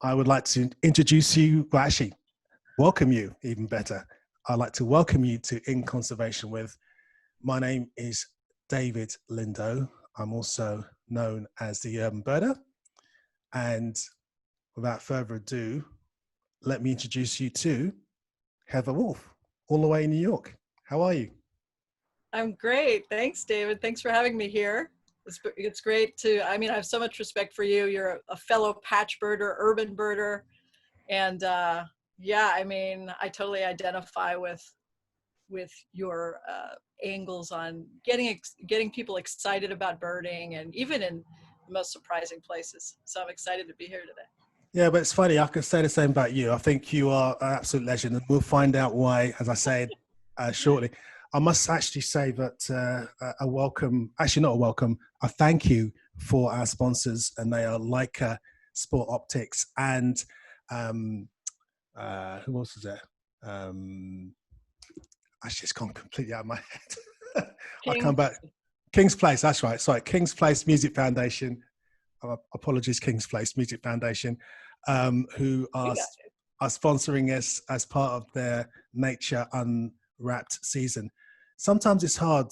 I would like to introduce you, well, actually, welcome you, even better. I'd like to welcome you to In Conservation With. My name is David Lindo. I'm also known as the Urban Birder. And without further ado, let me introduce you to Heather Wolf, all the way in New York. How are you? I'm great. Thanks, David. Thanks for having me here. It's great to, I have so much respect for you. You're a fellow patch birder, urban birder. And yeah, I totally identify with your angles on getting people excited about birding, and even in the most surprising places. So I'm excited to be here today. Yeah, but it's funny. I can say the same about you. I think you are an absolute legend, and we'll find out why, as I said shortly. I must actually say that a welcome, actually not a welcome, a thank you for our sponsors, and they are Leica Sport Optics and who else is there? Actually, it's gone completely out of my head. I'll come back. King's Place, that's right. Sorry, King's Place Music Foundation. Apologies, King's Place Music Foundation, who are sponsoring us as part of their Nature Unwrapped season. Sometimes it's hard,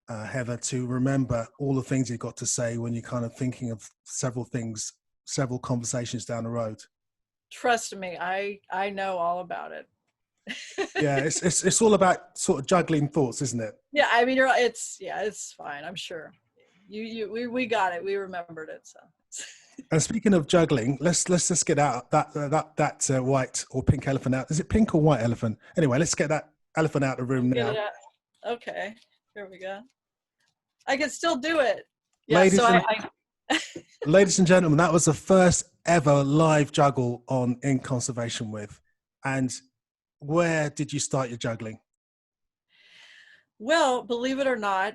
Heather, to remember all the things you've got to say when you're kind of thinking of several things, several conversations down the road. Trust me, I know all about it. Yeah, it's all about sort of juggling thoughts, isn't it? Yeah, it's fine. I'm sure. We got it. We remembered it. So. And speaking of juggling, let's just get out that white or pink elephant out. Is it pink or white elephant? Anyway, let's get that elephant out of the room now. Okay, here we go. I can still do it. Yeah, ladies and gentlemen, that was the first ever live juggle on In Conservation With. And where did you start your juggling? Well, believe it or not,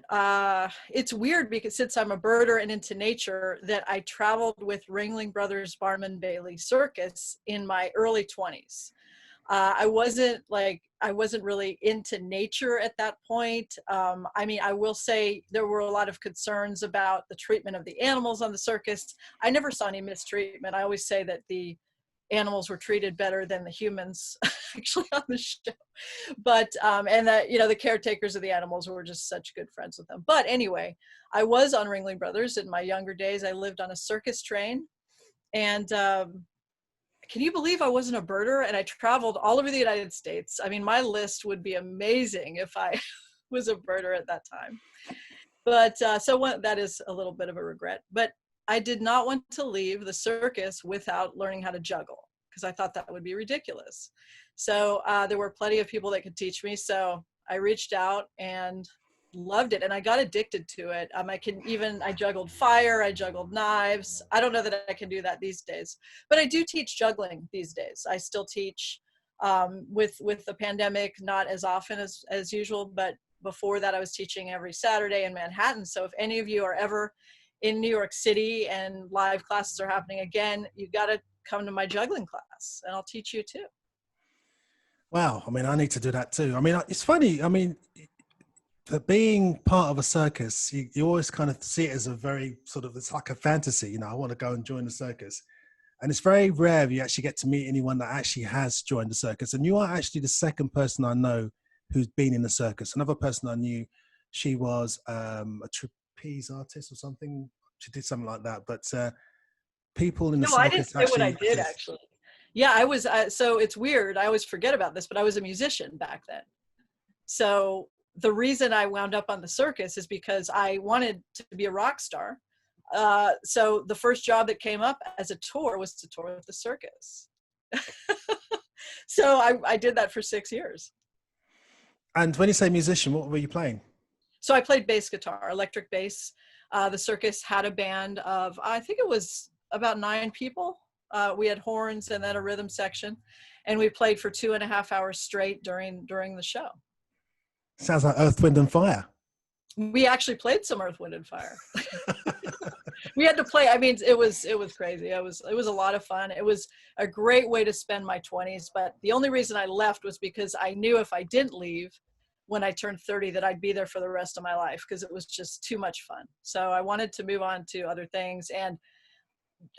it's weird because since I'm a birder and into nature, that I traveled with Ringling Brothers Barnum Bailey Circus in my early 20s. I wasn't really into nature at that point. I will say there were a lot of concerns about the treatment of the animals on the circus. I never saw any mistreatment. I always say that the animals were treated better than the humans actually on the show. But, and that, the caretakers of the animals were just such good friends with them. But anyway, I was on Ringling Brothers in my younger days. I lived on a circus train, and can you believe I wasn't a birder? And I traveled all over the United States. My list would be amazing if I was a birder at that time. But that is a little bit of a regret. But I did not want to leave the circus without learning how to juggle, because I thought that would be ridiculous. So there were plenty of people that could teach me. So I reached out and loved it, and I got addicted to it. I juggled fire, I juggled knives. I don't know that I can do that these days, but I do teach juggling these days. I still teach with the pandemic, not as often as usual, but before that I was teaching every Saturday in Manhattan. So if any of you are ever in New York City and live classes are happening again, you got to come to my juggling class and I'll teach you too. Wow. I need to do that too. It's funny. For being part of a circus, you always kind of see it as a very it's like a fantasy, I want to go and join the circus. And it's very rare you actually get to meet anyone that actually has joined the circus. And you are actually the second person I know who's been in the circus. Another person I knew, she was a trapeze artist or something. She did something like that. But people in the circus. I didn't say what I did actually. Yeah, I was. So it's weird. I always forget about this, but I was a musician back then. So the reason I wound up on the circus is because I wanted to be a rock star. So the first job that came up as a tour was to tour with the circus. So I did that for 6 years. And when you say musician, what were you playing? So I played bass guitar, electric bass. The circus had a band of, I think it was about 9 people. We had horns and then a rhythm section. And we played for 2.5 hours straight during the show. Sounds like Earth, Wind and Fire. We actually played some Earth, Wind and Fire. We had to play. It was crazy. It was a lot of fun. It was a great way to spend my 20s. But the only reason I left was because I knew if I didn't leave when I turned 30 that I'd be there for the rest of my life, because it was just too much fun. So I wanted to move on to other things. And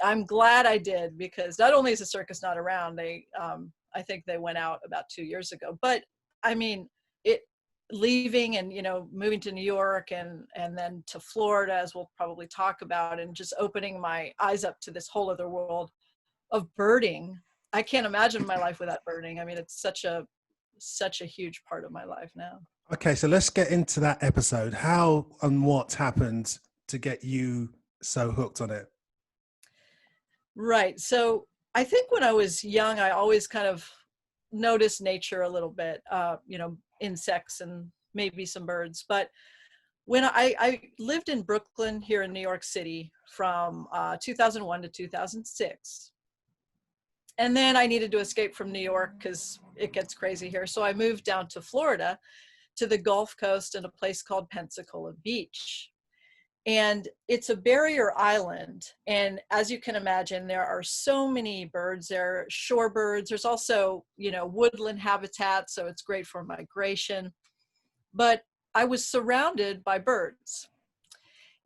I'm glad I did, because not only is the circus not around, I think they went out about 2 years ago, but I mean, it leaving and, you know, moving to New York and then to Florida, as we'll probably talk about, and just opening my eyes up to this whole other world of birding. I can't imagine my life without birding. I mean, it's such a huge part of my life now. Okay, so let's get into that episode. How and what happened to get you so hooked on it? Right. So I think when I was young, I always kind of noticed nature a little bit, you know, insects and maybe some birds. But when I lived in Brooklyn here in New York City from 2001 to 2006. And then I needed to escape from New York because it gets crazy here. So I moved down to Florida, to the Gulf Coast, and a place called Pensacola Beach. And it's a barrier island. And as you can imagine, there are so many birds. There are shorebirds. There's also, you know, woodland habitat. So it's great for migration. But I was surrounded by birds.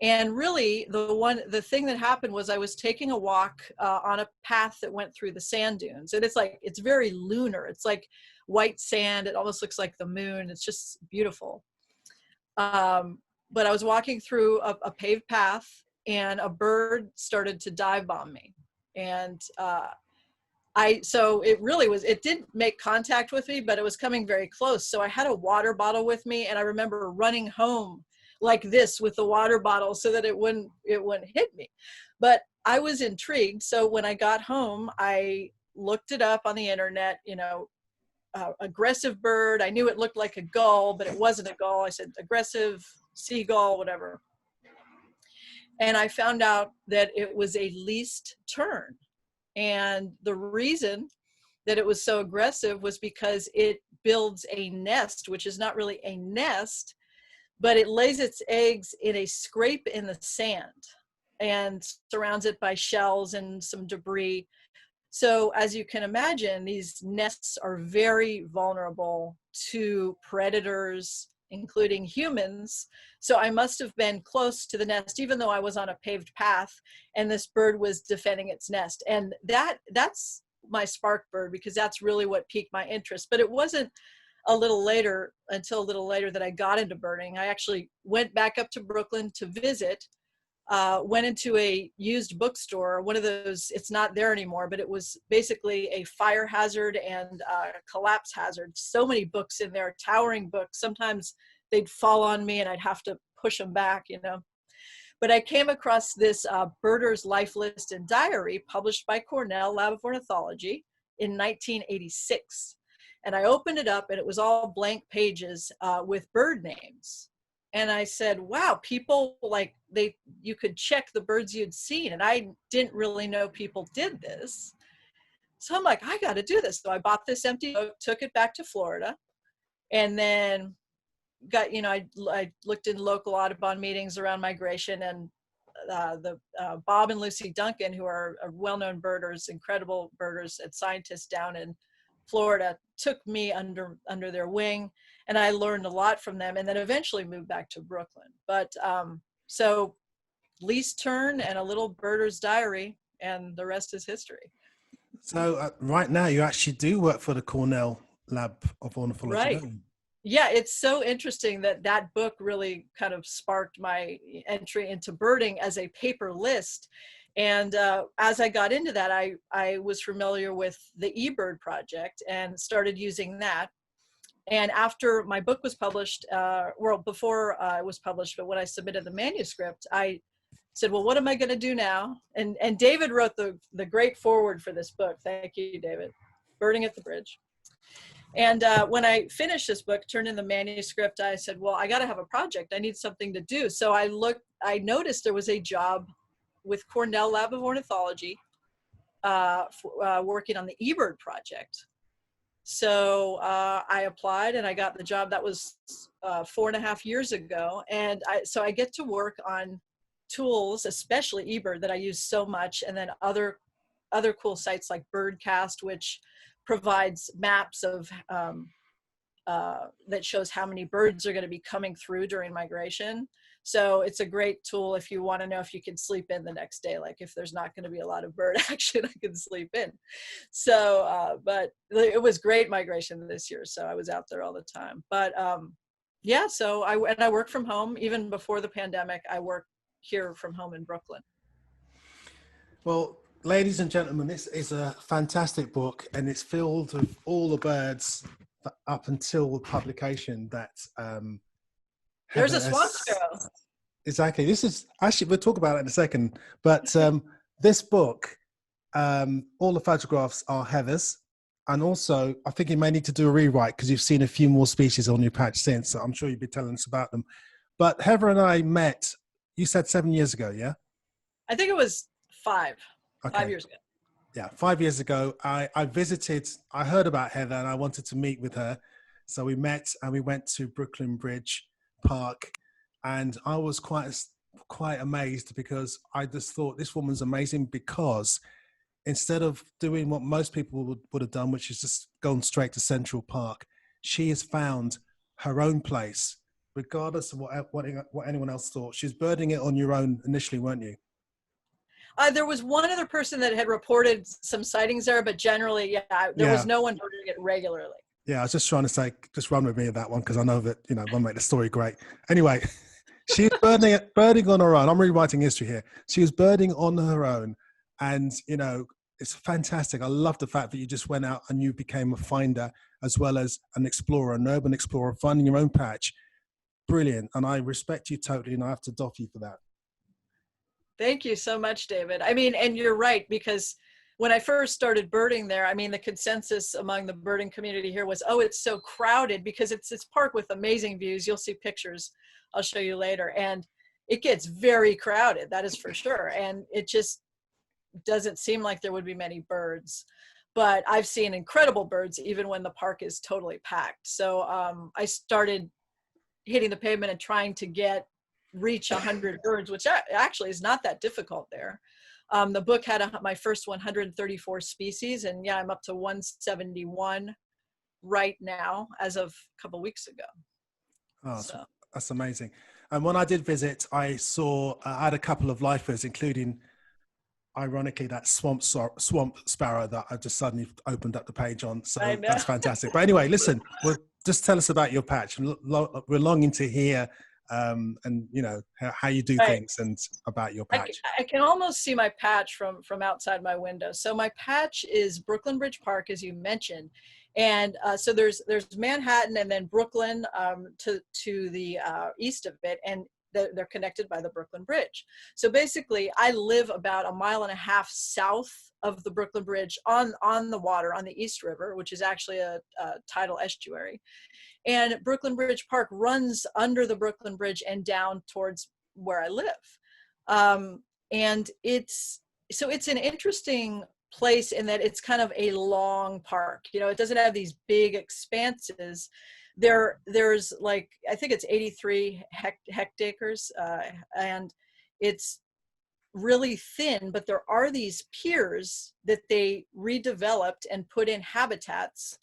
And really, the thing that happened was I was taking a walk on a path that went through the sand dunes. And it's very lunar. It's like white sand. It almost looks like the moon. It's just beautiful. But I was walking through a paved path, and a bird started to dive bomb me. And so it didn't make contact with me, but it was coming very close. So I had a water bottle with me, and I remember running home like this with the water bottle so that it wouldn't hit me. But I was intrigued. So when I got home, I looked it up on the internet, you know, aggressive bird. I knew it looked like a gull, but it wasn't a gull. I said aggressive seagull, whatever. And I found out that it was a least tern. And the reason that it was so aggressive was because it builds a nest, which is not really a nest, but it lays its eggs in a scrape in the sand and surrounds it by shells and some debris. So as you can imagine, these nests are very vulnerable to predators, including humans. So I must have been close to the nest, even though I was on a paved path and this bird was defending its nest. And that's my spark bird, because that's really what piqued my interest. But it wasn't until a little later that I got into birding. I actually went back up to Brooklyn to visit, went into a used bookstore, one of those, it's not there anymore, but it was basically a fire hazard and collapse hazard. So many books in there, towering books. Sometimes they'd fall on me and I'd have to push them back, you know. But I came across this Birder's Life List and Diary published by Cornell Lab of Ornithology in 1986. And I opened it up and it was all blank pages with bird names. And I said, wow, people you could check the birds you'd seen. And I didn't really know people did this. So I'm like, I got to do this. So I bought this empty book, took it back to Florida, and then I looked in local Audubon meetings around migration, and Bob and Lucy Duncan, who are well-known birders, incredible birders and scientists down in Florida, took me under their wing, and I learned a lot from them, and then eventually moved back to Brooklyn. But so least tern and a little birder's diary, and the rest is history. So right now you actually do work for the Cornell Lab of Ornithology. Right. Yeah, it's so interesting that book really kind of sparked my entry into birding as a paper list. And as I got into that, I was familiar with the eBird project and started using that. And after my book was published, before it was published, but when I submitted the manuscript, I said, well, what am I going to do now? And David wrote the great foreword for this book. Thank you, David. Birding at the Bridge. And when I finished this book, turned in the manuscript, I said, well, I got to have a project. I need something to do. So I noticed there was a job with Cornell Lab of Ornithology working on the eBird project. So I applied and I got the job. That was 4.5 years ago. And so I get to work on tools, especially eBird, that I use so much, and then other cool sites like Birdcast, which provides maps of that shows how many birds are going to be coming through during migration. So it's a great tool if you want to know if you can sleep in the next day, like if there's not going to be a lot of bird action, I can sleep in. So, but it was great migration this year. So I was out there all the time. But yeah, so I work from home. Even before the pandemic, I worked here from home in Brooklyn. Well, ladies and gentlemen, this is a fantastic book, and it's filled with all the birds up until publication that there's a Heather swamp sparrow. Exactly. This is actually, we'll talk about it in a second, but this book, all the photographs are Heather's, and also I think you may need to do a rewrite because you've seen a few more species on your patch since, so I'm sure you'll be telling us about them. But Heather and I met, you said 7 years ago, yeah? I think it was 5 years ago. Yeah, 5 years ago, I visited, I heard about Heather and I wanted to meet with her. So we met and we went to Brooklyn Bridge Park, and I was quite amazed because I just thought this woman's amazing, because instead of doing what most people would have done, which is just gone straight to Central Park, she has found her own place, regardless of what anyone else thought. She's birding it on your own initially, weren't you? There was one other person that had reported some sightings there, but generally, there was no one birding it regularly. Yeah, I was just trying to say, just run with me with that one, because I know that, you know, one make the story great. Anyway, she's birding on her own. I'm rewriting history here. She was birding on her own, and, you know, it's fantastic. I love the fact that you just went out and you became a finder as well as an explorer, an urban explorer, finding your own patch. Brilliant. And I respect you totally, and I have to doff you for that. Thank you so much, David. I mean, and you're right, because when I first started birding there, I mean, the consensus among the birding community here was, oh, it's so crowded, because it's this park with amazing views. You'll see pictures I'll show you later. And it gets very crowded, that is for sure. And it just doesn't seem like there would be many birds. But I've seen incredible birds even when the park is totally packed. So I started hitting the pavement and trying to reach 100 birds, which actually is not that difficult there. The book had my first 134 species, and yeah, I'm up to 171 right now as of a couple weeks ago. Oh, so that's amazing. And when I did visit, I had a couple of lifers, including, ironically, that swamp sparrow that I just suddenly opened up the page on. So that's fantastic. But anyway, listen, just tell us about your patch. We're longing to hear and, you know, how you do things and about your patch. I can almost see my patch from outside my window. So my patch is Brooklyn Bridge Park, as you mentioned. And so there's Manhattan and then Brooklyn to the east of it. And they're connected by the Brooklyn Bridge. So basically, I live about 1.5 miles south of the Brooklyn Bridge on the water, on the East River, which is actually a tidal estuary. And Brooklyn Bridge Park runs under the Brooklyn Bridge and down towards where I live. And it's an interesting place in that it's kind of a long park. You know, it doesn't have these big expanses. There's like, I think it's 83 hectares, and it's really thin, but there are these piers that they redeveloped and put in habitats.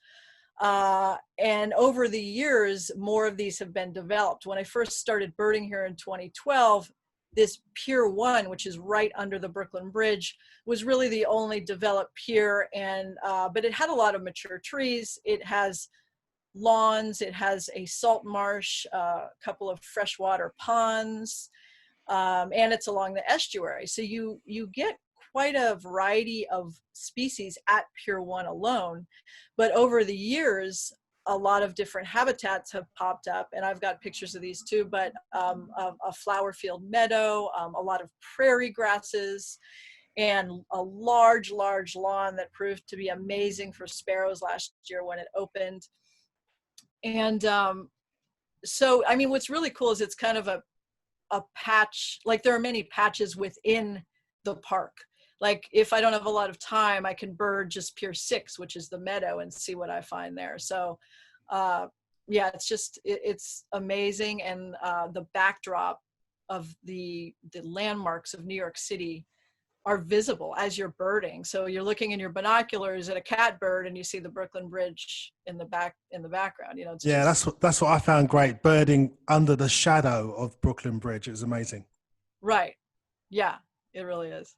And over the years, more of these have been developed. When I first started birding here in 2012, this Pier 1, which is right under the Brooklyn Bridge, was really the only developed pier. And but it had a lot of mature trees. It has lawns. It has a salt marsh, a couple of freshwater ponds, and it's along the estuary. So you get quite a variety of species at Pier 1 alone. But over the years, a lot of different habitats have popped up, and I've got pictures of these too, but a flower field meadow, a lot of prairie grasses, and a large lawn that proved to be amazing for sparrows last year when it opened. And so, I mean, what's really cool is it's kind of a patch, like there are many patches within the park. Like if I don't have a lot of time, I can bird just Pier 6, which is the meadow, and see what I find there. So yeah, it's amazing. And the backdrop of the landmarks of New York City are visible as you're birding. So you're looking in your binoculars at a catbird and you see the Brooklyn Bridge in the background. You know, it's Yeah, just that's what I found great. Birding under the shadow of Brooklyn Bridge. It was amazing. right. Yeah, it really is.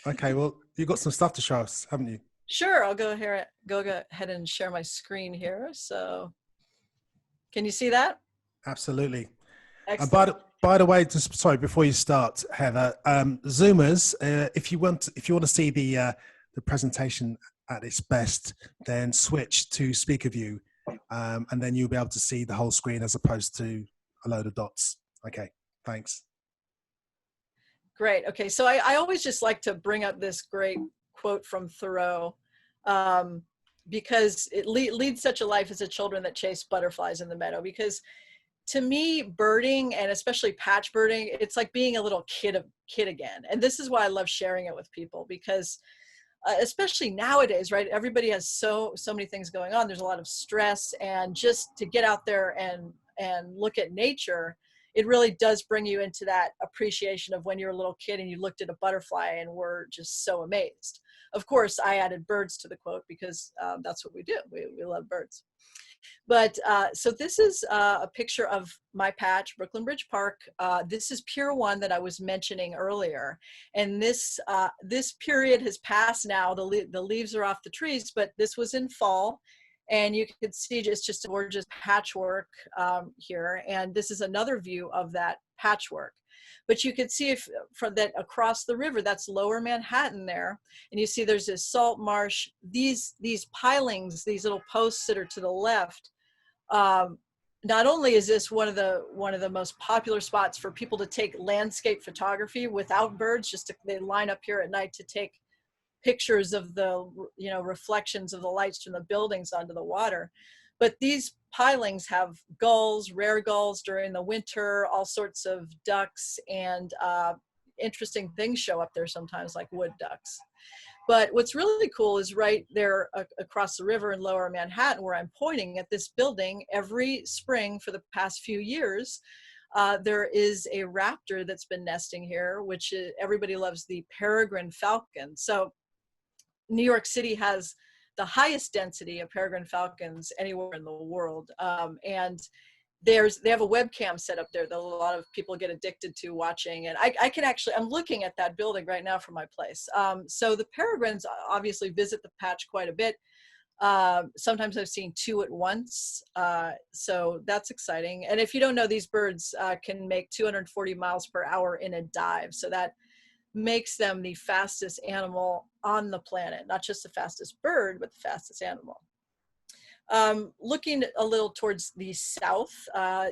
Okay, well, you've got some stuff to show us, haven't you? Sure, I'll go ahead and share my screen here. So can you see that? Absolutely. And Excellent. by the way, just sorry before you start, Heather, Zoomers, if you want to see the presentation at its best, then switch to speaker view, and then you'll be able to see the whole screen as opposed to a load of dots. Okay, thanks. Great. Okay, so I always just like to bring up this great quote from Thoreau, um, because it leads such a life as a children that chase butterflies in the meadow. Because to me, birding, and especially patch birding, it's like being a little kid again. And this is why I love sharing it with people, because especially nowadays, right? Everybody has so many things going on. There's a lot of stress, and just to get out there and look at nature, it really does bring you into that appreciation of when you're a little kid and you looked at a butterfly and were just so amazed. Of course, I added birds to the quote because that's what we do. We love birds. But so this is a picture of my patch, Brooklyn Bridge Park. This is Pier 1 that I was mentioning earlier. And this period has passed now. The leaves are off the trees, but this was in fall. And you can see just a gorgeous patchwork here. And this is another view of that patchwork. But you can see if from that across the river, that's Lower Manhattan there. And you see there's this salt marsh, these pilings, these little posts that are to the left. Not only is this one of the most popular spots for people to take landscape photography without birds, they line up here at night to take pictures of the reflections of the lights from the buildings onto the water, but these pilings have gulls, rare gulls during the winter, all sorts of ducks, and interesting things show up there sometimes, like wood ducks. But what's really cool is right there across the river in Lower Manhattan, where I'm pointing at this building, every spring for the past few years, there is a raptor that's been nesting here, which everybody loves, the Peregrine Falcon. So New York City has the highest density of peregrine falcons anywhere in the world. And they have a webcam set up there that a lot of people get addicted to watching. And I can actually, I'm looking at that building right now from my place. So the peregrines obviously visit the patch quite a bit. Sometimes I've seen two at once. So that's exciting. And if you don't know, these birds can make 240 miles per hour in a dive. So that makes them the fastest animal on the planet, not just the fastest bird, but the fastest animal. Looking a little towards the south,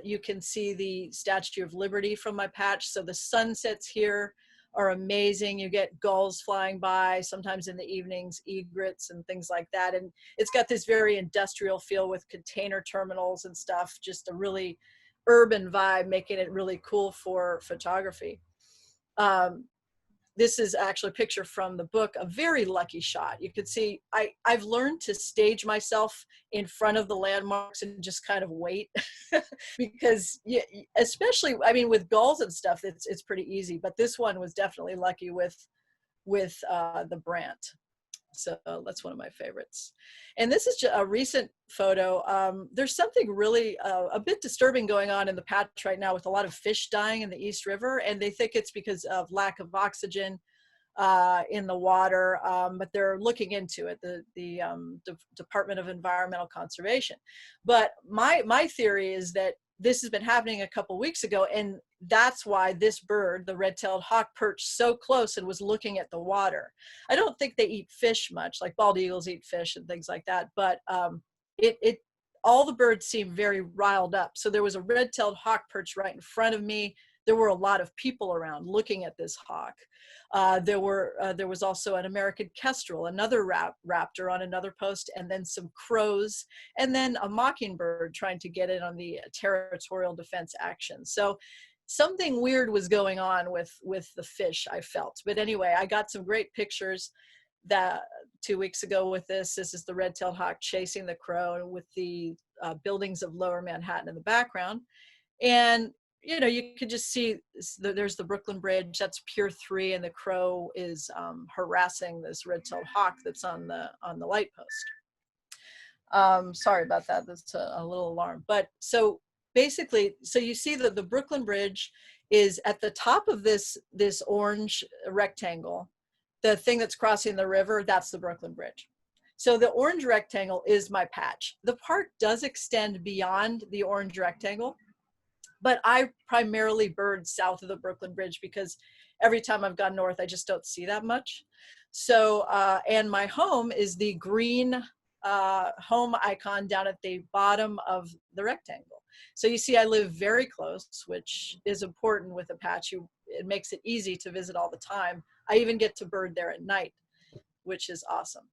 you can see the Statue of Liberty from my patch. So the sunsets here are amazing. You get gulls flying by, sometimes in the evenings, egrets and things like that. And it's got this very industrial feel with container terminals and stuff, just a really urban vibe, making it really cool for photography. This is actually a picture from the book, a very lucky shot. You could see I've learned to stage myself in front of the landmarks and just kind of wait because especially, I mean, with gulls and stuff, it's pretty easy, but this one was definitely lucky with the brant. So that's one of my favorites. And this is just a recent photo. There's something really a bit disturbing going on in the patch right now with a lot of fish dying in the East River. And they think it's because of lack of oxygen in the water, but they're looking into it, the Department of Environmental Conservation. But my theory is that this has been happening a couple weeks ago, and that's why this bird, the red-tailed hawk, perched so close and was looking at the water. I don't think they eat fish much, like bald eagles eat fish and things like that, but all the birds seem very riled up. So there was a red-tailed hawk perched right in front of me. There were a lot of people around looking at this hawk. There was also an American kestrel, another raptor on another post, and then some crows, and then a mockingbird trying to get in on the territorial defense action. So something weird was going on with the fish, I felt. But anyway, I got some great pictures that 2 weeks ago with this. This is the red-tailed hawk chasing the crow with the buildings of Lower Manhattan in the background. And you know, you could just see there's the Brooklyn Bridge, that's Pier 3, and the crow is harassing this red-tailed hawk that's on the light post. Sorry about that, that's a little alarm. But so basically, so you see that the Brooklyn Bridge is at the top of this orange rectangle. The thing that's crossing the river, that's the Brooklyn Bridge. So the orange rectangle is my patch. The park does extend beyond the orange rectangle, but I primarily bird south of the Brooklyn Bridge because every time I've gone north, I just don't see that much. So, and my home is the green home icon down at the bottom of the rectangle. So you see I live very close, which is important with a patch. It makes it easy to visit all the time. I even get to bird there at night, which is awesome.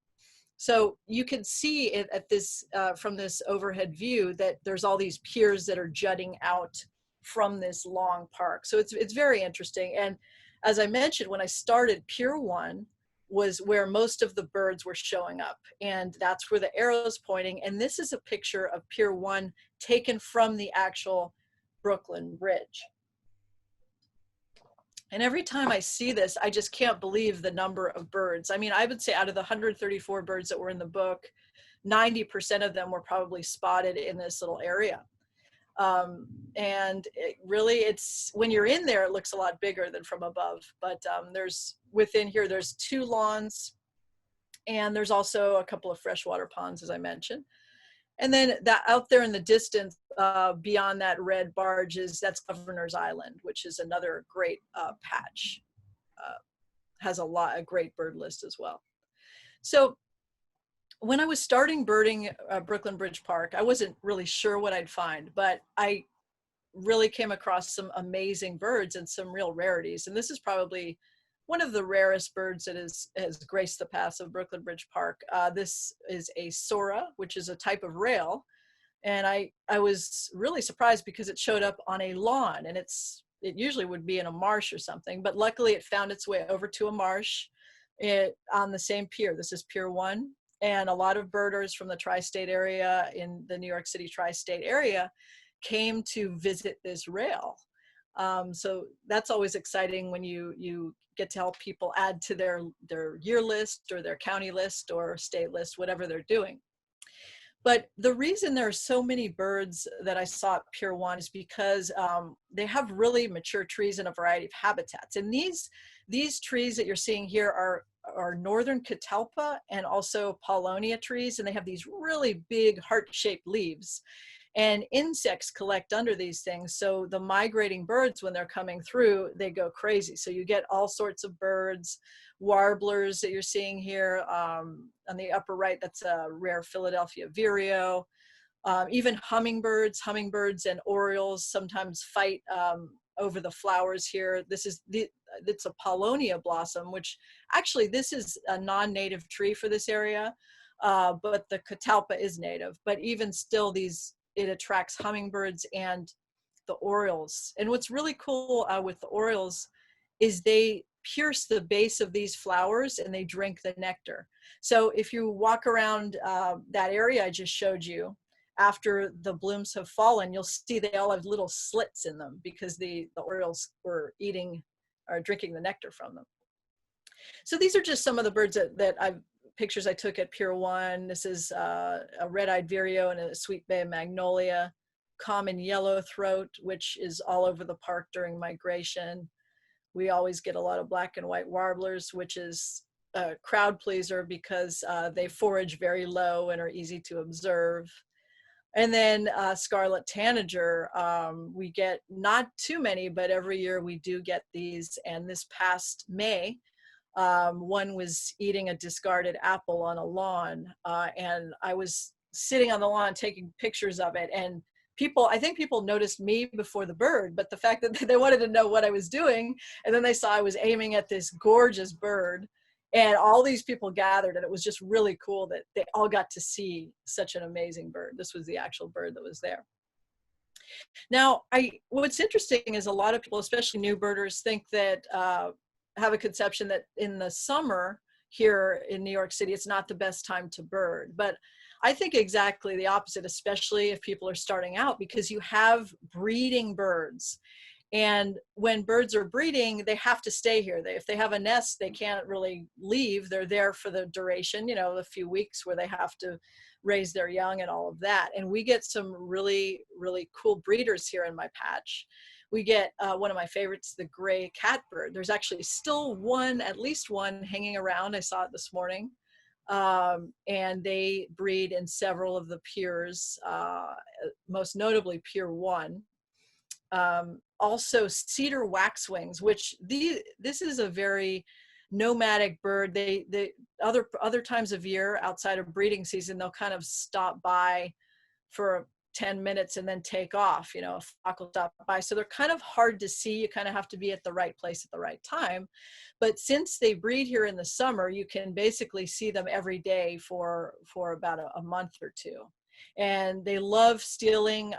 So you can see it at this, from this overhead view, that there's all these piers that are jutting out from this long park. So it's very interesting. And as I mentioned, when I started, Pier 1 was where most of the birds were showing up. And that's where the arrow's pointing. And this is a picture of Pier 1 taken from the actual Brooklyn Bridge. And every time I see this, I just can't believe the number of birds. I mean, I would say out of the 134 birds that were in the book, 90% of them were probably spotted in this little area. And it's, when you're in there, it looks a lot bigger than from above. But within here, there's 2 lawns, and there's also a couple of freshwater ponds, as I mentioned. And then that out there in the distance, beyond that red barge, that's Governor's Island, which is another great patch. Has a great bird list as well. So when I was starting birding Brooklyn Bridge Park, I wasn't really sure what I'd find, but I really came across some amazing birds and some real rarities. And this is probably one of the rarest birds that has graced the paths of Brooklyn Bridge Park. This is a Sora, which is a type of rail. And I was really surprised because it showed up on a lawn, and it usually would be in a marsh or something, but luckily it found its way over to a marsh on the same pier. This is Pier 1. And a lot of birders from the tri-state area, in the New York City tri-state area, came to visit this rail. So that's always exciting when you get to help people add to their year list or their county list or state list, whatever they're doing. But the reason there are so many birds that I saw at Pier 1 is because they have really mature trees in a variety of habitats. And these trees that you're seeing here are northern catalpa and also paulownia trees, and they have these really big heart-shaped leaves. And insects collect under these things. So the migrating birds, when they're coming through, they go crazy. So you get all sorts of birds, warblers that you're seeing here. On the upper right, that's a rare Philadelphia vireo. Even hummingbirds and orioles sometimes fight over the flowers here. It's a paulownia blossom, which actually this is a non-native tree for this area, but the catalpa is native. But even still, it attracts hummingbirds and the orioles. And what's really cool with the orioles is they pierce the base of these flowers and they drink the nectar. So if you walk around that area I just showed you, after the blooms have fallen, you'll see they all have little slits in them because the orioles were eating or drinking the nectar from them. So these are just some of the birds pictures I took at Pier 1. This is a red-eyed vireo and a sweet bay magnolia, common yellow throat, which is all over the park during migration. We always get a lot of black and white warblers, which is a crowd pleaser because they forage very low and are easy to observe. And then Scarlet Tanager, we get not too many, but every year we do get these. And this past May, one was eating a discarded apple on a lawn, and I was sitting on the lawn taking pictures of it. And I think people noticed me before the bird, but the fact that they wanted to know what I was doing, and then they saw I was aiming at this gorgeous bird, and all these people gathered, and it was just really cool that they all got to see such an amazing bird. This was the actual bird that was there. Now, what's interesting is a lot of people, especially new birders, think that have a conception that in the summer here in New York City, it's not the best time to bird. But I think exactly the opposite, especially if people are starting out, because you have breeding birds. And when birds are breeding, they have to stay here. If they have a nest, they can't really leave. They're there for the duration, you know, the few weeks where they have to raise their young and all of that. And we get some really, really cool breeders here in my patch. We get one of my favorites, the gray catbird. There's actually still one, at least one, hanging around. I saw it this morning. And they breed in several of the piers, most notably Pier 1. Also cedar waxwings, which this is a very nomadic bird. They other times of year outside of breeding season, they'll kind of stop by for 10 minutes and then take off. You know, a flock will stop by. So they're kind of hard to see. You kind of have to be at the right place at the right time. But since they breed here in the summer, you can basically see them every day for about a month or two. And they love stealing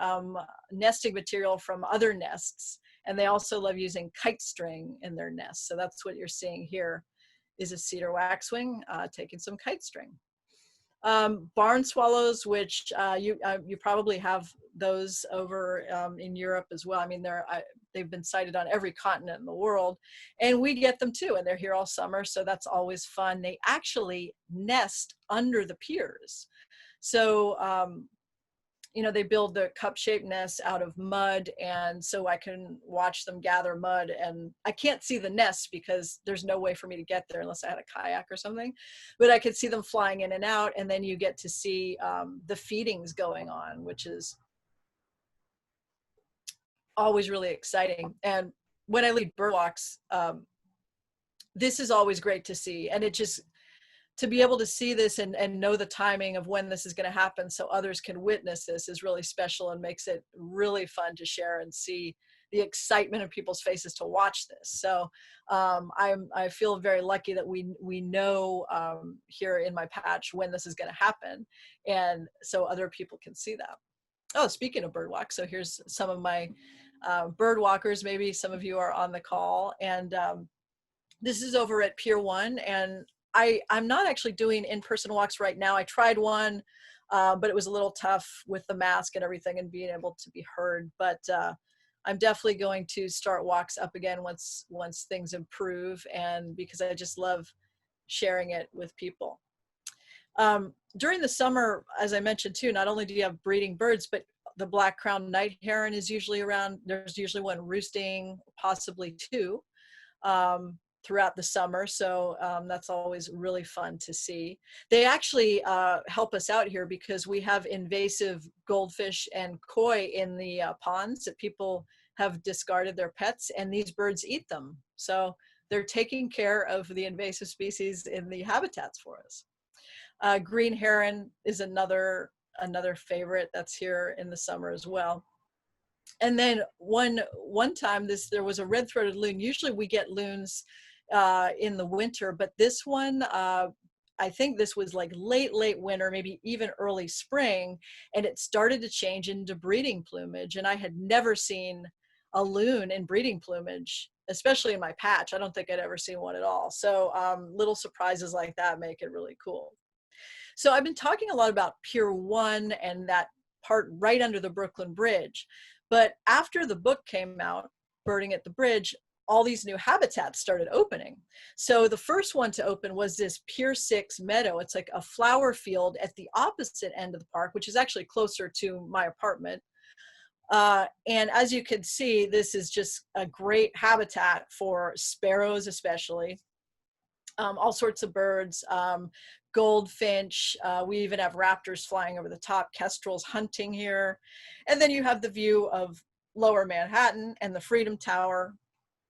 nesting material from other nests. And they also love using kite string in their nests. So that's what you're seeing here is a cedar waxwing taking some kite string. Barn swallows, which you probably have those over in Europe as well. I mean, they've been sighted on every continent in the world, and we get them too, and they're here all summer, so that's always fun. They actually nest under the piers. So, you know, they build the cup-shaped nests out of mud, and so I can watch them gather mud, and I can't see the nests because there's no way for me to get there unless I had a kayak or something, but I could see them flying in and out, and then you get to see the feedings going on, which is always really exciting. And when I lead bird walks, this is always great to see, and it just, to be able to see this and know the timing of when this is going to happen so others can witness this is really special and makes it really fun to share and see the excitement in people's faces to watch this. So I feel very lucky that we know here in my patch when this is going to happen, and so other people can see that. Oh, speaking of bird walk, so here's some of my bird walkers. Maybe some of you are on the call, and this is over at Pier 1, and I'm not actually doing in-person walks right now. I tried one, but it was a little tough with the mask and everything and being able to be heard. But I'm definitely going to start walks up again once things improve, and because I just love sharing it with people. During the summer, as I mentioned too, not only do you have breeding birds, but the black-crowned night heron is usually around. There's usually one roosting, possibly two. Throughout the summer, so that's always really fun to see. They actually help us out here because we have invasive goldfish and koi in the ponds that people have discarded their pets, and these birds eat them. So they're taking care of the invasive species in the habitats for us. Green heron is another favorite that's here in the summer as well. And then one time there was a red-throated loon. Usually we get loons in the winter, but this one, I think this was like late winter, maybe even early spring, and it started to change into breeding plumage. And I had never seen a loon in breeding plumage, especially in my patch. I don't think I'd ever seen one at all. So little surprises like that make it really cool. So I've been talking a lot about Pier 1 and that part right under the Brooklyn Bridge. But after the book came out, Birding at the Bridge, all these new habitats started opening. So the first one to open was this Pier 6 meadow. It's like a flower field at the opposite end of the park, which is actually closer to my apartment. And as you can see, this is just a great habitat for sparrows, especially. All sorts of birds, goldfinch. We even have raptors flying over the top, kestrels hunting here. And then you have the view of Lower Manhattan and the Freedom Tower.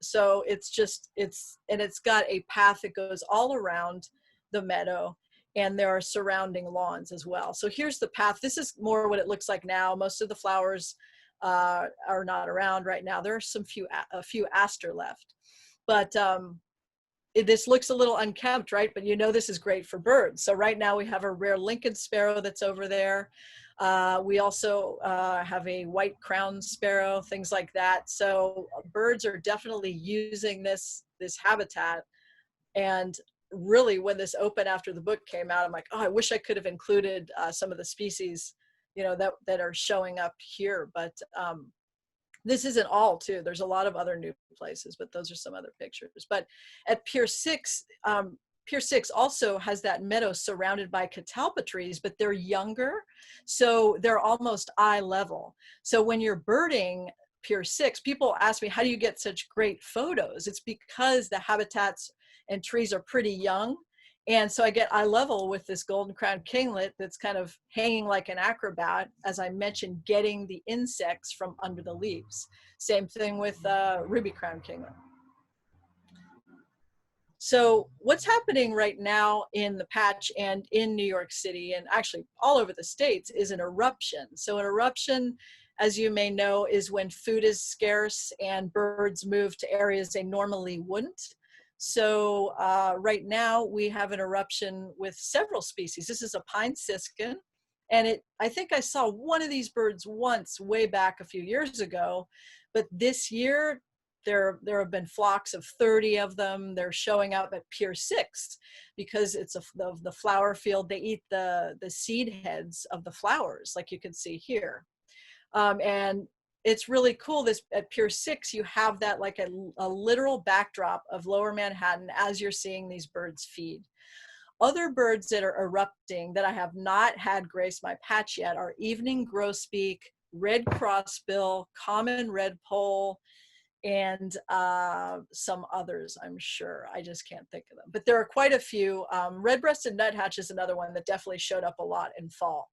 So it's got a path that goes all around the meadow, and there are surrounding lawns as well. So here's the path. This is more what it looks like now. Most of the flowers are not around right now. There are a few aster left, but this looks a little unkempt, right? But you know this is great for birds. So right now we have a rare Lincoln sparrow that's over there. We also have a white crowned sparrow, things like that. So birds are definitely using this habitat. And really, when this opened after the book came out, I'm like, oh, I wish I could have included some of the species, you know, that are showing up here. But this isn't all too. There's a lot of other new places, but those are some other pictures. But at Pier 6, Pier 6 also has that meadow surrounded by catalpa trees, but they're younger, so they're almost eye level. So when you're birding Pier 6, people ask me, how do you get such great photos? It's because the habitats and trees are pretty young. And so I get eye level with this golden crowned kinglet that's kind of hanging like an acrobat, as I mentioned, getting the insects from under the leaves. Same thing with ruby crowned kinglet. So what's happening right now in the patch and in New York City, and actually all over the States, is an eruption. So an eruption, as you may know, is when food is scarce and birds move to areas they normally wouldn't. So right now we have an eruption with several species. This is a pine siskin, and I think I saw one of these birds once way back a few years ago, but this year there have been flocks of 30 of them. They're showing up at Pier 6 because it's the flower field. They eat the seed heads of the flowers, like you can see here. And it's really cool. This at Pier 6, you have that like a literal backdrop of Lower Manhattan as you're seeing these birds feed. Other birds that are erupting that I have not had grace my patch yet are evening grosbeak, red crossbill, common redpoll, and some others, I'm sure. I just can't think of them. But there are quite a few. Red-breasted nuthatch is another one that definitely showed up a lot in fall.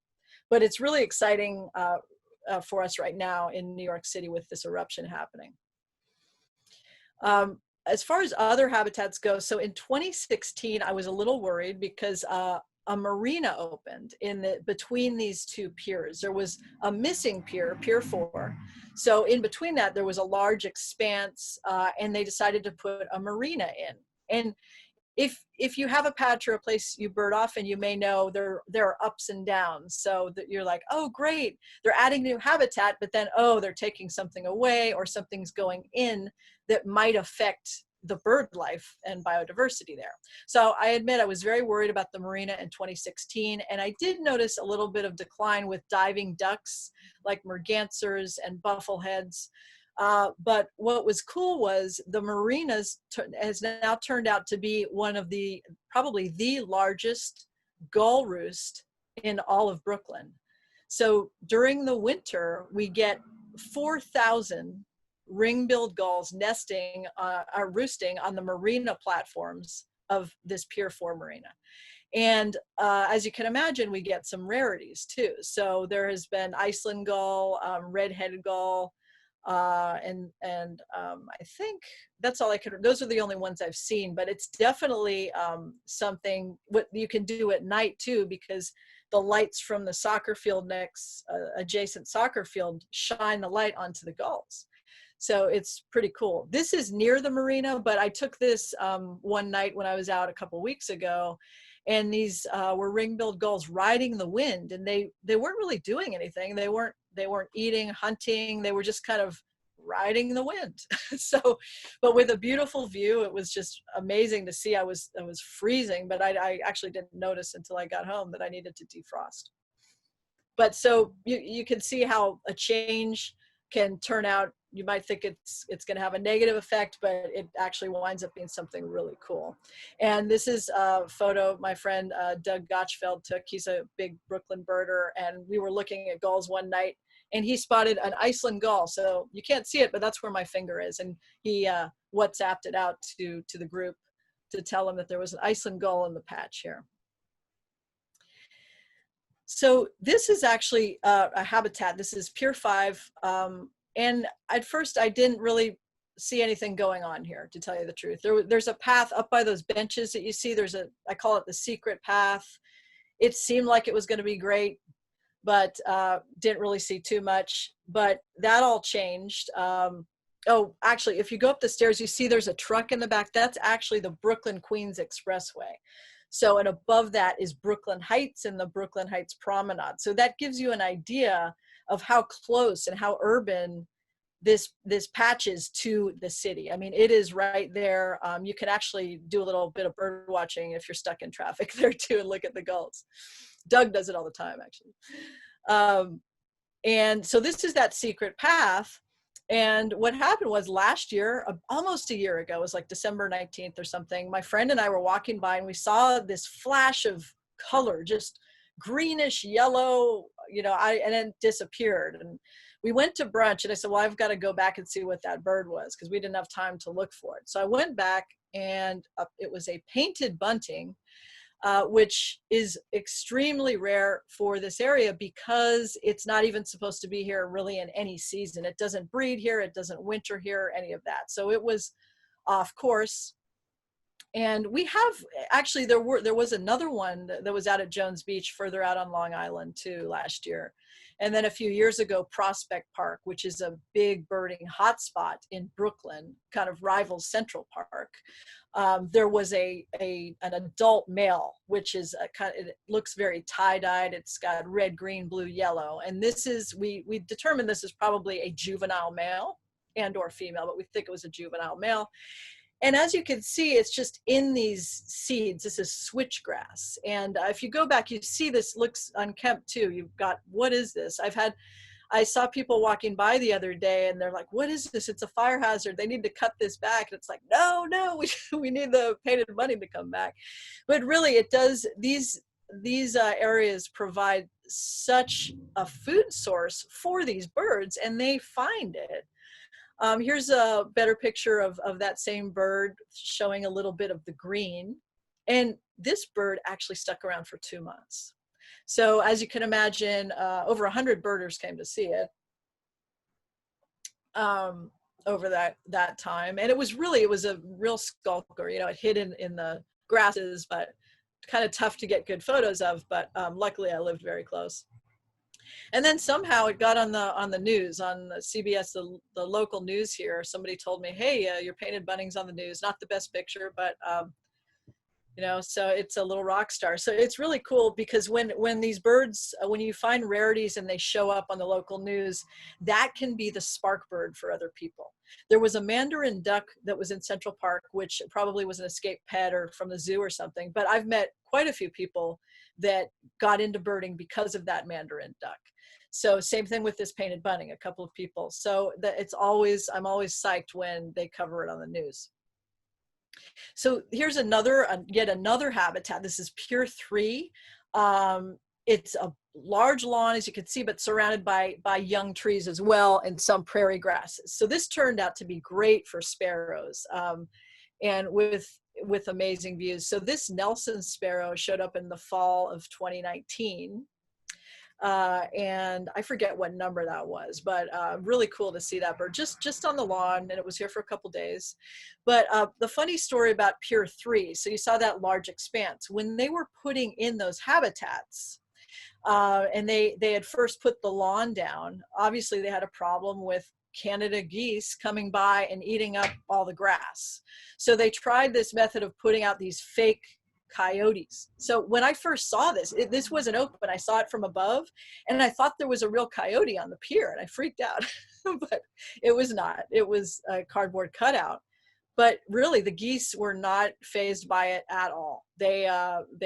But it's really exciting for us right now in New York City with this eruption happening. As far as other habitats go, so in 2016, I was a little worried because a marina opened between these two piers. There was a missing pier, Pier 4. So in between that, there was a large expanse, and they decided to put a marina in. And if you have a patch or a place you bird off, and you may know there are ups and downs, so that you're like, oh great, they're adding new habitat, but then oh, they're taking something away, or something's going in that might affect the bird life and biodiversity there. So I admit I was very worried about the marina in 2016, and I did notice a little bit of decline with diving ducks like mergansers and buffleheads. But what was cool was the marinas has now turned out to be one of probably the largest gull roost in all of Brooklyn. So during the winter, we get 4,000 ring-billed gulls nesting or roosting on the marina platforms of this Pier 4 marina. And as you can imagine, we get some rarities too. So there has been Iceland gull, red-headed gull, and I think that's all those are the only ones I've seen, but it's definitely something what you can do at night too, because the lights from the soccer field adjacent soccer field shine the light onto the gulls. So it's pretty cool. This is near the marina, but I took this one night when I was out a couple weeks ago, and these were ring-billed gulls riding the wind, and they weren't really doing anything. They weren't eating, hunting. They were just kind of riding the wind. So, but with a beautiful view, it was just amazing to see. I was freezing, but I actually didn't notice until I got home that I needed to defrost. But so you can see how a change can turn out. You might think it's going to have a negative effect, but it actually winds up being something really cool. And this is a photo my friend Doug Gotchfeld took. He's a big Brooklyn birder, and we were looking at gulls one night, and he spotted an Iceland gull. So you can't see it, but that's where my finger is. And he WhatsApped it out to the group to tell them that there was an Iceland gull in the patch here. So this is actually a habitat. This is Pier 5. And at first I didn't really see anything going on here, to tell you the truth. There's a path up by those benches that you see. I call it the secret path. It seemed like it was going to be great, but didn't really see too much. But that all changed. Oh, actually, if you go up the stairs, you see there's a truck in the back. That's actually the Brooklyn Queens Expressway. So, and above that is Brooklyn Heights and the Brooklyn Heights Promenade. So that gives you an idea of how close and how urban this patches to the city. I mean, it is right there. You can actually do a little bit of bird watching if you're stuck in traffic there too, and look at the gulls. Doug does it all the time, actually. And so this is that secret path. And what happened was last year, almost a year ago, it was like December 19th or something, my friend and I were walking by and we saw this flash of color, just greenish yellow, you know, and then disappeared. And we went to brunch and I said, well, I've got to go back and see what that bird was, because we didn't have time to look for it. So I went back and it was a painted bunting, which is extremely rare for this area because it's not even supposed to be here really in any season. It doesn't breed here, it doesn't winter here, any of that. So it was off course. And we have actually, there was another one that was out at Jones Beach further out on Long Island too last year. And then a few years ago, Prospect Park, which is a big birding hotspot in Brooklyn, kind of rivals Central Park. There was an adult male, which is it looks very tie-dyed. It's got red, green, blue, yellow. And this is, we determined this is probably a juvenile male and or female, but we think it was a juvenile male. And as you can see, it's just in these seeds. This is switchgrass. And if you go back, you see this looks unkempt too. You've got, what is this? I saw people walking by the other day and they're like, what is this? It's a fire hazard. They need to cut this back. And it's like, no, we need the painted bunting to come back. But really it does, these areas provide such a food source for these birds, and they find it. Here's a better picture of that same bird showing a little bit of the green. And this bird actually stuck around for 2 months. So as you can imagine, over 100 birders came to see it over that time. And it was a real skulker. You know, it hid in the grasses, but kind of tough to get good photos of. But luckily I lived very close. And then somehow it got on the news, on the CBS, the local news here. Somebody told me, hey, your painted bunting's on the news. Not the best picture, but, you know, so it's a little rock star. So it's really cool because when these birds, when you find rarities and they show up on the local news, that can be the spark bird for other people. There was a mandarin duck that was in Central Park, which probably was an escaped pet or from the zoo or something. But I've met quite a few people that got into birding because of that mandarin duck. So same thing with this painted bunting, a couple of people. So I'm always psyched when they cover it on the news. So here's yet another habitat. This is Pier 3. It's a large lawn, as you can see, but surrounded by young trees as well, and some prairie grasses. So this turned out to be great for sparrows, and with amazing views. So this Nelson sparrow showed up in the fall of 2019. And I forget what number that was, but really cool to see that bird just on the lawn, and it was here for a couple days. But the funny story about Pier 3, so you saw that large expanse. When they were putting in those habitats, and they had first put the lawn down, obviously they had a problem with Canada geese coming by and eating up all the grass. So they tried this method of putting out these fake coyotes. So when I first saw this wasn't open. I saw it from above and I thought there was a real coyote on the pier and I freaked out, but it was not. It was a cardboard cutout. But really the geese were not fazed by it at all. They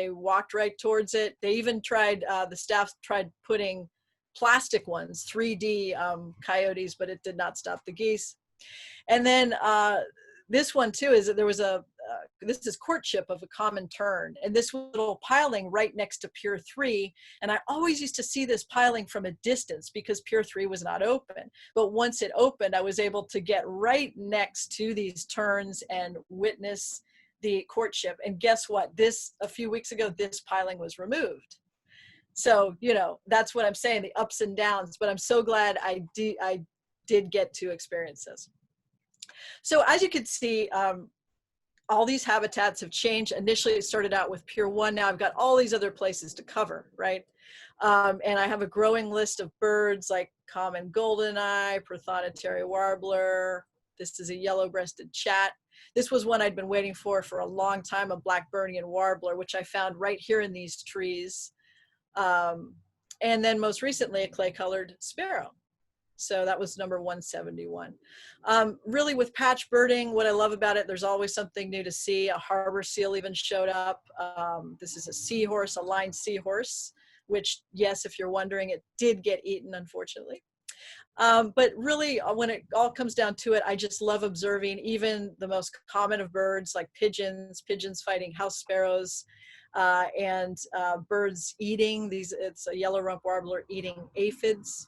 walked right towards it. They even tried, the staff tried putting plastic ones, 3D coyotes, but it did not stop the geese. And then this one too is that there was this is courtship of a common tern, and this little piling right next to Pier 3. And I always used to see this piling from a distance because Pier 3 was not open. But once it opened, I was able to get right next to these terns and witness the courtship. And guess what? A few weeks ago, this piling was removed. So, you know, that's what I'm saying, the ups and downs, but I'm so glad I did get to experience this. So as you can see, all these habitats have changed. Initially, it started out with Pier 1. Now I've got all these other places to cover, right? And I have a growing list of birds like common goldeneye, prothonotary warbler. This is a yellow-breasted chat. This was one I'd been waiting for a long time, a Blackburnian warbler, which I found right here in these trees. And then most recently, a clay-colored sparrow. So that was number 171. Really with patch birding, what I love about it, there's always something new to see. A harbor seal even showed up. This is a seahorse, a lined seahorse, which, yes, if you're wondering, it did get eaten, unfortunately. But really, when it all comes down to it, I just love observing even the most common of birds, like pigeons fighting house sparrows, and birds eating these. It's a yellow-rumped warbler eating aphids.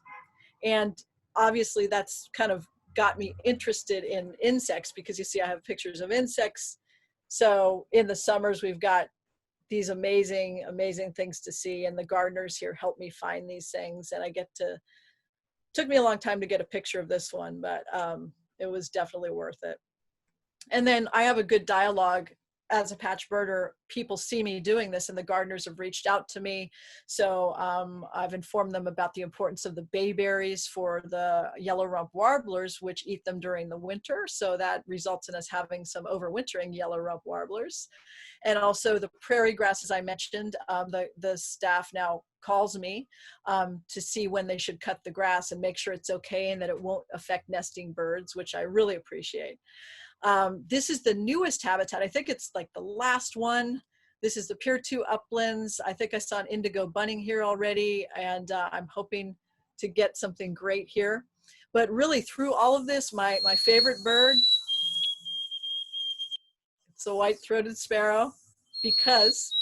And obviously that's kind of got me interested in insects, because you see I have pictures of insects. So in the summers, we've got these amazing, amazing things to see. And the gardeners here help me find these things. And I get to, took me a long time to get a picture of this one, but it was definitely worth it. And then I have a good dialogue as a patch birder. People see me doing this, and the gardeners have reached out to me. So I've informed them about the importance of the bayberries for the yellow-rumped warblers, which eat them during the winter. So that results in us having some overwintering yellow-rumped warblers. And also the prairie grasses I mentioned, the staff now calls me to see when they should cut the grass and make sure it's okay and that it won't affect nesting birds, which I really appreciate. This is the newest habitat. I think it's like the last one. This is the Pier 2 uplands. I think I saw an indigo bunting here already, and I'm hoping to get something great here. But really through all of this, my favorite bird, it's the white-throated sparrow, because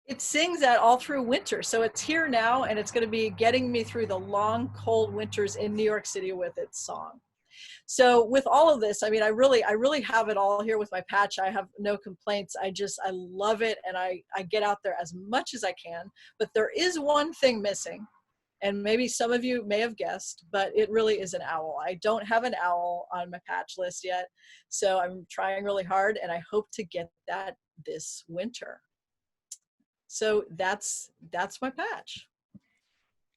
it sings that all through winter. So it's here now, and it's going to be getting me through the long, cold winters in New York City with its song. So with all of this, I mean, I really have it all here with my patch. I have no complaints. I love it. And I get out there as much as I can, but there is one thing missing, and maybe some of you may have guessed, but it really is an owl. I don't have an owl on my patch list yet. So I'm trying really hard, and I hope to get that this winter. So that's my patch.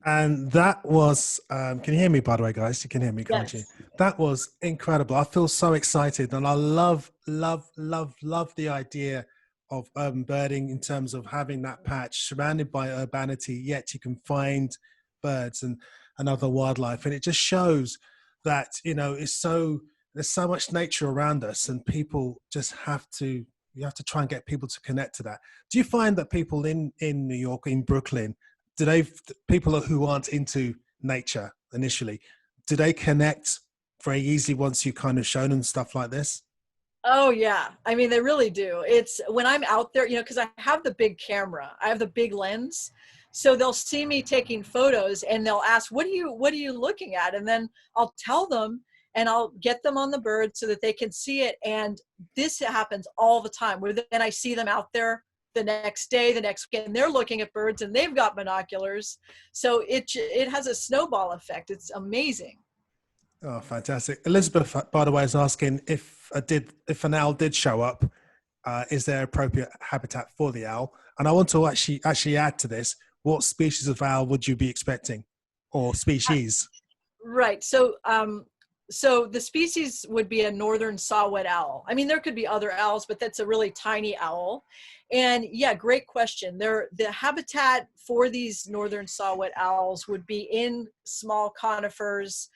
And that was, can you hear me, by the way, guys? You can hear me, can't you? Yes. That was incredible. I feel so excited. And I love the idea of urban birding in terms of having that patch surrounded by urbanity, yet you can find birds and other wildlife. And it just shows that, you know, there's so much nature around us, and people just you have to try and get people to connect to that. Do you find that people in New York, in Brooklyn, people who aren't into nature initially, do they connect very easily once you've kind of shown them stuff like this? Oh yeah. I mean, they really do. It's when I'm out there, you know, cause I have the big camera, I have the big lens. So they'll see me taking photos and they'll ask, what are you looking at? And then I'll tell them, and I'll get them on the bird so that they can see it. And this happens all the time, where then I see them out there the next day, the next weekend, they're looking at birds and they've got binoculars. So it has a snowball effect. It's amazing. Oh, fantastic. Elizabeth, by the way, is asking if an owl did show up, is there appropriate habitat for the owl? And I want to actually add to this, what species of owl would you be expecting, or species? Right. So so the species would be a northern saw-whet owl. I mean, there could be other owls, but that's a really tiny owl. And yeah, great question. The habitat for these northern saw-whet owls would be in small conifers.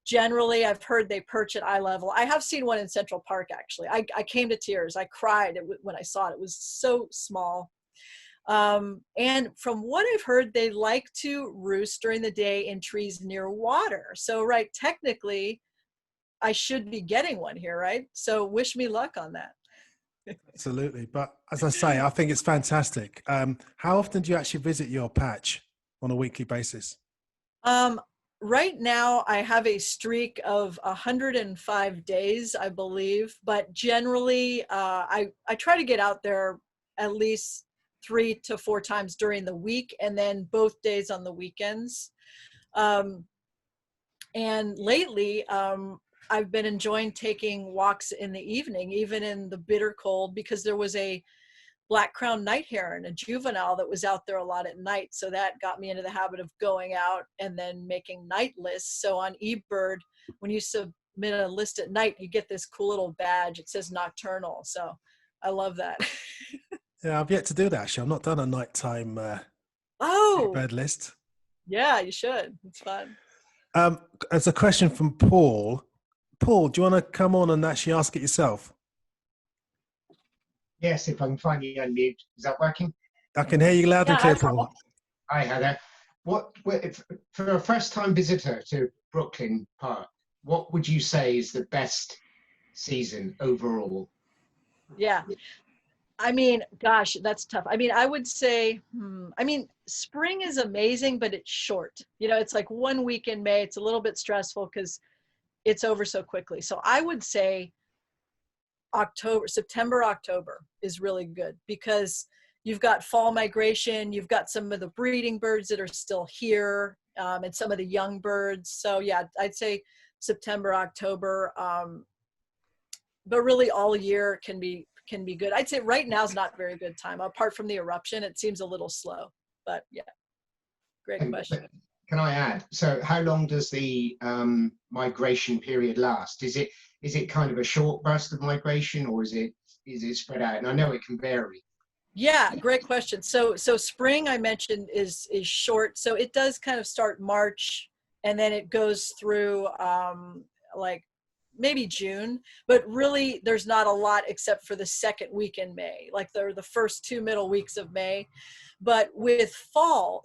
Generally, I've heard they perch at eye level. I have seen one in Central Park, actually. I came to tears. I cried when I saw it. It was so small. And from what I've heard, they like to roost during the day in trees near water. So, right, technically, I should be getting one here, right? So wish me luck on that. Absolutely. But as I say, I think it's fantastic. How often do you actually visit your patch on a weekly basis? Right now, I have a streak of 105 days, I believe. But generally, I try to get out there at least 3 to 4 times during the week, and then both days on the weekends. And lately, I've been enjoying taking walks in the evening, even in the bitter cold, because there was a black-crowned night heron, a juvenile, that was out there a lot at night. So that got me into the habit of going out and then making night lists. So on eBird, when you submit a list at night, you get this cool little badge. It says nocturnal. So I love that. Yeah, I've yet to do that, actually. I've not done a nighttime Oh, bird list. yeah, you should. It's fun. As a question from Paul. Paul, do you want to come on and actually ask it yourself? Yes, if I can finally unmute. Is that working? I can hear you loud and clear, Yeah, Paul. Hi, Heather. For a first-time visitor to Brooklyn Park, what would you say is the best season overall? yeah. I mean, gosh, that's tough. I mean, I would say, spring is amazing, but it's short. You know, it's like 1 week in May. It's a little bit stressful because it's over so quickly. So I would say September, October is really good because you've got fall migration, you've got some of the breeding birds that are still here, and some of the young birds. So yeah, I'd say September, October, but really all year can be good. I'd say right now is not a very good time. Apart from the eruption, it seems a little slow, but yeah, great question. Can I add? So how long does the migration period last? Is it kind of a short burst of migration, or is it spread out? And I know it can vary. Yeah, great question. So spring I mentioned is short. So it does kind of start March and then it goes through like maybe June, but really there's not a lot except for the second week in May, like the first 2 middle weeks of May. But with fall,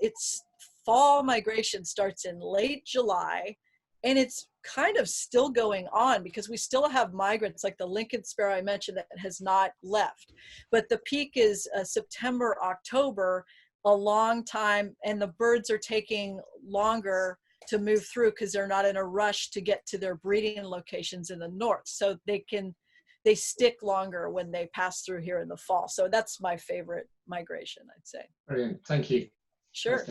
fall migration starts in late July and it's kind of still going on because we still have migrants like the Lincoln sparrow I mentioned that has not left. But the peak is September, October, a long time, and the birds are taking longer to move through because they're not in a rush to get to their breeding locations in the north. So they stick longer when they pass through here in the fall. So that's my favorite migration, I'd say. Brilliant. Thank you. Sure.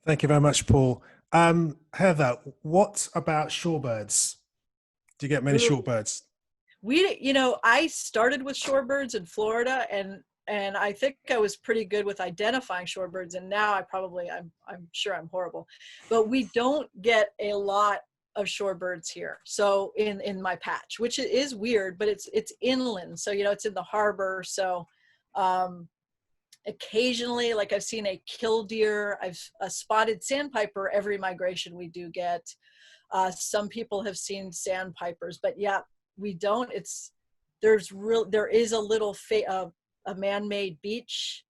Thank you very much, Paul. Heather, what about shorebirds? Do you get many shorebirds? I started with shorebirds in Florida, and I think I was pretty good with identifying shorebirds, and now I'm sure I'm horrible, but we don't get a lot of shorebirds here. So in my patch, which is weird, but it's inland, so it's in the harbor. So occasionally, like I've seen a killdeer, a spotted sandpiper every migration we do get. Some people have seen sandpipers, but yeah, we don't. There is a little a man-made beach,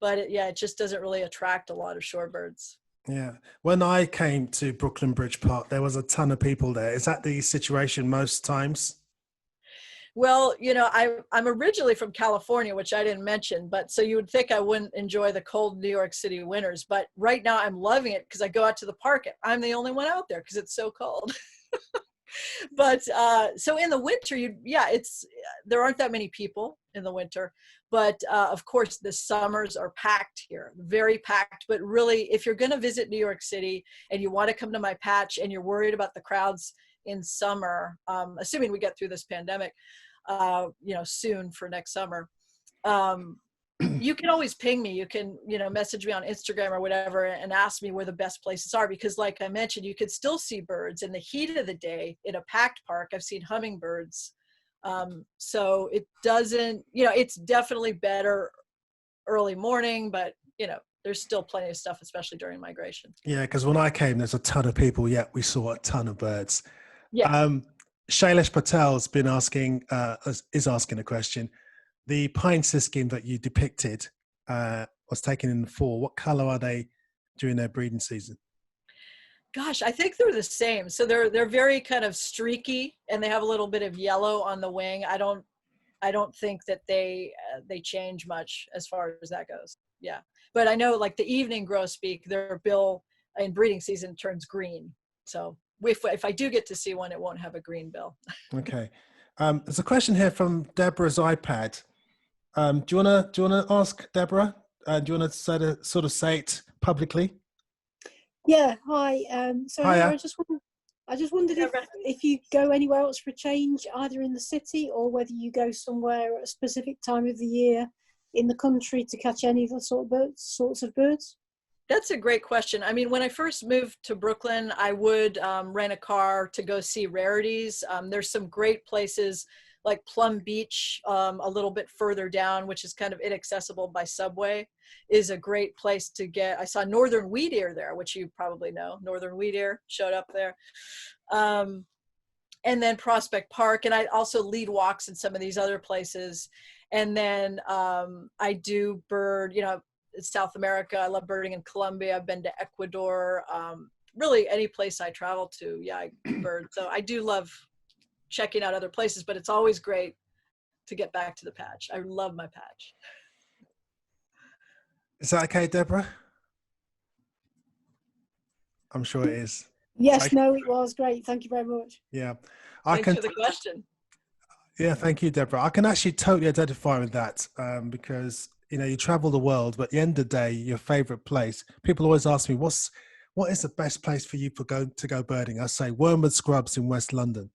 but it just doesn't really attract a lot of shorebirds. Yeah. When I came to Brooklyn Bridge Park, there was a ton of people there. Is that the situation most times? Well, I'm originally from California, which I didn't mention, but so you would think I wouldn't enjoy the cold New York City winters, but right now I'm loving it because I go out to the park and I'm the only one out there because it's so cold. But so in the winter, there aren't that many people in the winter, but of course the summers are packed here, very packed. But really, if you're going to visit New York City and you want to come to my patch and you're worried about the crowds in summer, assuming we get through this pandemic, soon for next summer, you can always ping me. You can, message me on Instagram or whatever and ask me where the best places are, because like I mentioned, you could still see birds in the heat of the day in a packed park. I've seen hummingbirds. So it doesn't, it's definitely better early morning, but there's still plenty of stuff, especially during migration. Yeah, because when I came, there's a ton of people, yet we saw a ton of birds. Yeah. Shailesh Patel's been is asking a question. The pine siskin that you depicted was taken in the fall. What color are they during their breeding season? Gosh, I think they're the same. So they're very kind of streaky, and they have a little bit of yellow on the wing. I don't think that they change much as far as that goes. Yeah, but I know like the evening grosbeak, their bill in breeding season turns green. So if I do get to see one, it won't have a green bill. Okay. There's a question here from Deborah's iPad. Do you want to ask Deborah? Do you want to sort of say it publicly? Yeah. Hi. So Hiya. I just wondered if you go anywhere else for a change, either in the city or whether you go somewhere at a specific time of the year in the country to catch any of the sorts of birds. That's a great question. I mean, when I first moved to Brooklyn, I would rent a car to go see rarities. There's some great places like Plum Beach, a little bit further down, which is kind of inaccessible by subway, is a great place to get. I saw northern wheat ear there, which you probably know. Northern wheat ear showed up there. And then Prospect Park, and I also lead walks in some of these other places. And then I do bird, you know, in South America. I love birding in Colombia. I've been to Ecuador. Really, any place I travel to, yeah, I bird. So I do love checking out other places, but it's always great to get back to the patch. I love my patch. Is that okay, Deborah? I'm sure it is. Yes, no, it was great. Thank you very much. Yeah. Thanks for the question. Yeah, thank you, Deborah. I can actually totally identify with that because, you know, you travel the world, but at the end of the day, your favorite place, people always ask me, what is the best place for you to go birding? I say Wormwood Scrubs in West London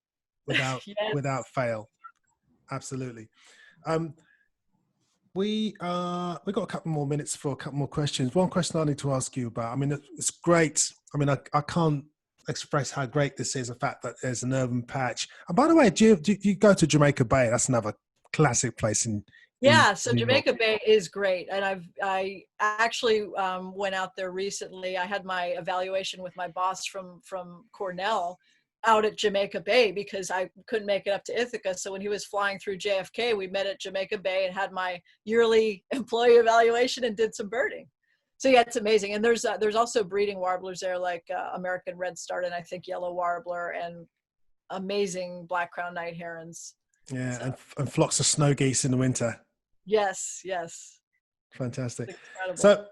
without, Yes. without fail. Absolutely. We got a couple more minutes for a couple more questions. One question I need to ask you about, I mean, it's great. I mean, I can't express how great this is, the fact that there's an urban patch. And by the way, do you go to Jamaica Bay? That's another classic place So New Jamaica York. Bay is great, and I actually went out there recently. I had my evaluation with my boss from Cornell out at Jamaica Bay because I couldn't make it up to Ithaca. So when he was flying through JFK, we met at Jamaica Bay and had my yearly employee evaluation and did some birding. So yeah, it's amazing. And there's also breeding warblers there, like American Redstart and I think Yellow Warbler, and amazing black crowned night herons. Yeah, So, and flocks of snow geese in the winter. yes. Fantastic. It's incredible. So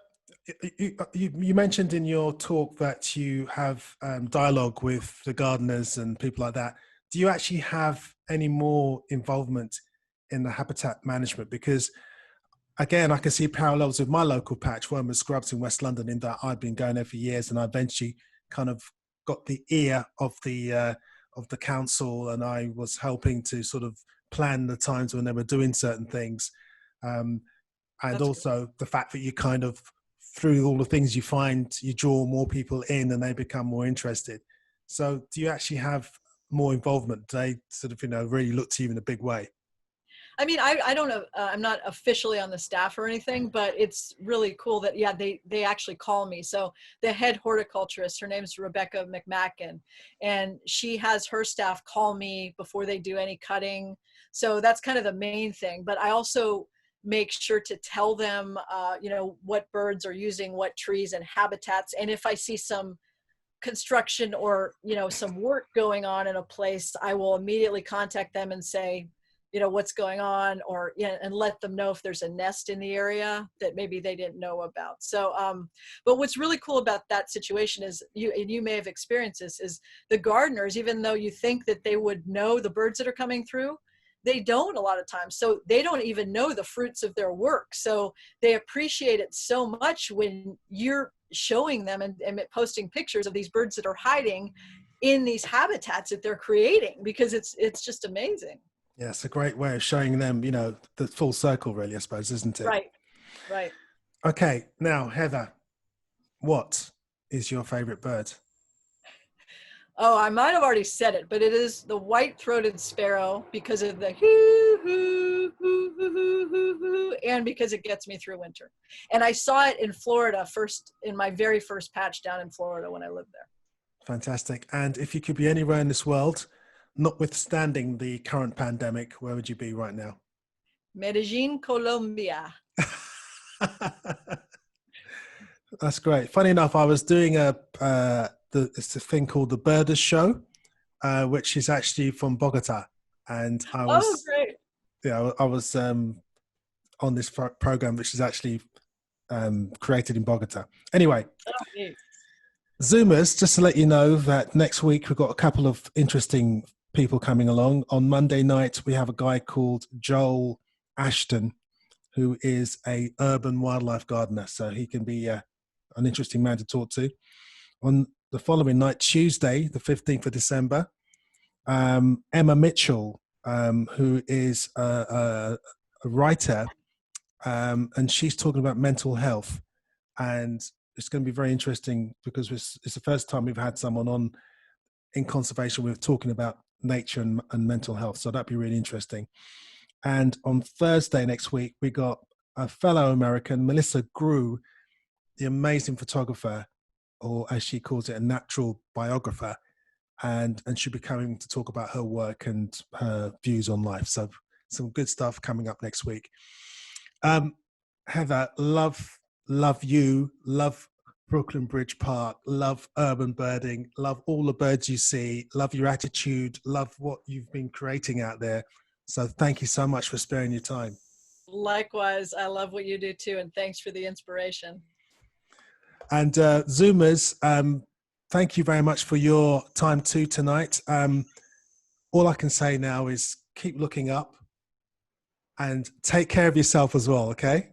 you mentioned in your talk that you have dialogue with the gardeners and people like that. Do you actually have any more involvement in the habitat management? Because again, I can see parallels with my local patch, Wormwood Scrubs in West London, in that I've been going there for years, and I eventually kind of got the ear of the council, and I was helping to sort of plan the times when they were doing certain things. And That's also the fact that you kind of, through all the things you find, you draw more people in and they become more interested. So do you actually have more involvement? Do they sort of, you know, really look to you in a big way? I mean, I don't know. I'm not officially on the staff or anything, but it's really cool that, yeah, they actually call me. So the head horticulturist, her name's Rebecca McMacken, and she has her staff call me before they do any cutting. So that's kind of the main thing. But I also make sure to tell them, you know, what birds are using what trees and habitats. And if I see some construction or, you know, some work going on in a place, I will immediately contact them and say, you know, what's going on, or, you know, and let them know if there's a nest in the area that maybe they didn't know about. So, but what's really cool about that situation is, you may have experienced this, is the gardeners, even though you think that they would know the birds that are coming through, they don't a lot of times. So they don't even know the fruits of their work. So they appreciate it so much when you're showing them and posting pictures of these birds that are hiding in these habitats that they're creating, because it's just amazing. Yeah, it's a great way of showing them, you know, the full circle, really, I suppose, isn't it? Right. Okay, now, Heather, what is your favorite bird? Oh, I might have already said it, but it is the white-throated sparrow, because of the hoo, hoo, hoo, hoo, hoo, hoo, hoo, and because it gets me through winter. And I saw it in Florida first, in my very first patch down in Florida when I lived there. Fantastic. And if you could be anywhere in this world, notwithstanding the current pandemic, where would you be right now? Medellin, Colombia. That's great. Funny enough, I was doing it's a thing called the Birders Show, which is actually from Bogota, and I was, great. Yeah, I was on this program, which is actually created in Bogota. Anyway, Zoomers, just to let you know that next week we've got a couple of interesting people coming along. On Monday night, we have a guy called Joel Ashton, who is a urban wildlife gardener, so he can be an interesting man to talk to. On the following night, Tuesday, the 15th of December, Emma Mitchell, who is a writer, and she's talking about mental health. And it's going to be very interesting because it's the first time we've had someone on in conservation. We're talking about nature and mental health. So that'd be really interesting. And on Thursday next week, we got a fellow American, Melissa Grew, the amazing photographer, or as she calls it, a natural biographer. And she'll be coming to talk about her work and her views on life. So some good stuff coming up next week. Heather, love you, love Brooklyn Bridge Park, love urban birding, love all the birds you see, love your attitude, love what you've been creating out there. So thank you so much for sparing your time. Likewise, I love what you do too, and thanks for the inspiration. And Zoomers, thank you very much for your time too tonight. All I can say now is keep looking up and take care of yourself as well, okay?